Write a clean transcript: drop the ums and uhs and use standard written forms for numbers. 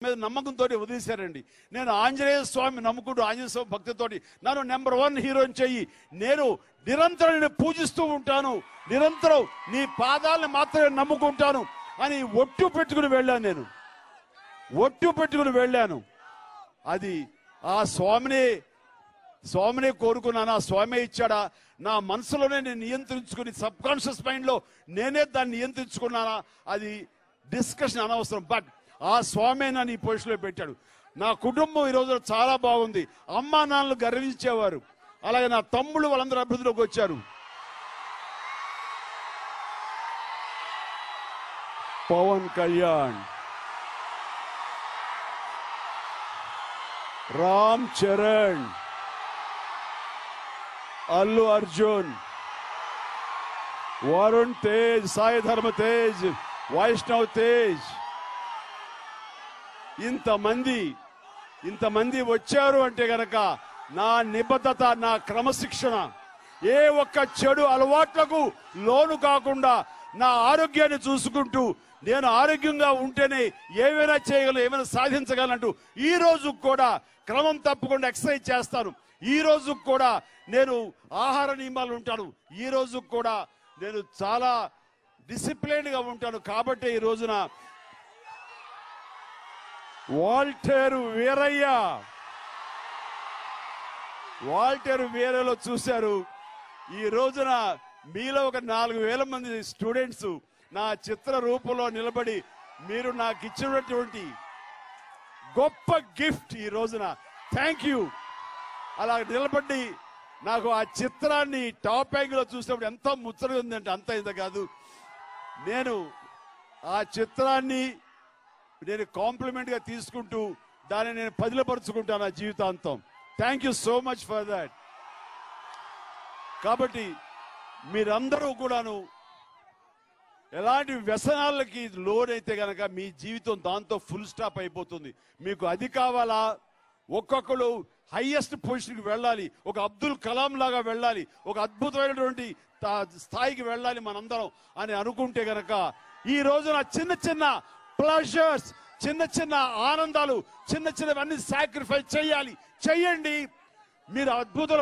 మీద నమ్మకంతో వదిలేశారండి. నేను ఆంజనేయ స్వామి నమ్ముకుంటూ ఆంజనేయ స్వామి భక్తితోటి నన్ను నెంబర్ 1 హీరోని చెయ్యి, నేను నిరంతరం నేను పూజిస్తూ ఉంటాను, నిరంతరం నీ పాదాలను మాత్రమే నమ్ముకుంటాను అని ఒట్టు పెట్టుకుని వెళ్ళాను. నేను ఒట్టు పెట్టుకుని వెళ్ళాను. అది ఆ స్వామినే కోరుకున్నాను. ఆ స్వామి ఇచ్చాడా? నా మనసులోనే నేను నియంత్రించుకుని సబ్ కాన్షియస్ మైండ్ లో నేనే దాన్ని నియంత్రించుకున్నానా? అది డిస్కషన్ అనవసరం. బట్ ఆ స్వామి నన్ను ఈ పొజిషన్లో పెట్టాడు. నా కుటుంబం ఈ రోజు చాలా బాగుంది. అమ్మా నాన్నలు గర్వించేవారు, అలాగే నా తమ్ముళ్ళు వాళ్ళందరూ అభివృద్ధిలోకి వచ్చారు. పవన్ కళ్యాణ్, రామ్ చరణ్, అల్లు అర్జున్, వరుణ్ తేజ్, సాయి ధర్మ తేజ్, వైష్ణవ్ తేజ్, ఇంతమంది వచ్చారు అంటే గనక నా నిబద్ధత, నా క్రమశిక్షణ, ఏ ఒక్క చెడు అలవాట్లకు లోను కాకుండా నా ఆరోగ్యాన్ని చూసుకుంటూ నేను ఆరోగ్యంగా ఉంటేనే ఏమైనా చేయగలను, ఏమైనా సాధించగలంటూ ఈ రోజు కూడా క్రమం తప్పకుండా ఎక్సర్సైజ్ చేస్తాను. ఈ రోజు కూడా నేను ఆహార నియమాలు ఉంటాను. ఈ రోజు కూడా నేను చాలా డిసిప్లైన్ గా ఉంటాను. కాబట్టి ఈ రోజున వాల్టేరు వీరయ్యలో చూశారు. ఈ రోజున మీలో ఒక 4,000 మంది స్టూడెంట్స్ నా చిత్ర రూపంలో నిలబడి మీరు నాకు ఇచ్చినటువంటి గొప్ప గిఫ్ట్ ఈ రోజున. Thank you. అలా నిలబడి నాకు ఆ చిత్రాన్ని టాప్ యాంగిల్లో చూసినప్పుడు ఎంత ముచ్చటగా ఉందంటే అంత ఇంత కాదు. నేను ఆ చిత్రాన్ని నేను కాంప్లిమెంట్ గా తీసుకుంటూ దాన్ని నేను పదిలపరుచుకుంటాను నా జీవితాంతం. Thank you so much for that. కాబట్టి మీరందరూ కూడాను ఎలాంటి వ్యసనాలకి లోనైతే గనక మీ జీవితం దాంతో ఫుల్ స్టాప్ అయిపోతుంది. మీకు అది కావాలా? ఒక్కొక్కరు హైయెస్ట్ పొజిషన్కి వెళ్ళాలి, ఒక అబ్దుల్ కలాం లాగా వెళ్ళాలి, ఒక అద్భుతమైనటువంటి స్థాయికి వెళ్ళాలి మనందరం అని అనుకుంటే గనక ఈ రోజున చిన్న చిన్న ప్లెజర్స్, చిన్న చిన్న ఆనందాలు, చిన్నవన్నీ సాక్రిఫైస్ చేయాలి. చెయ్యండి. మీరు అద్భుతం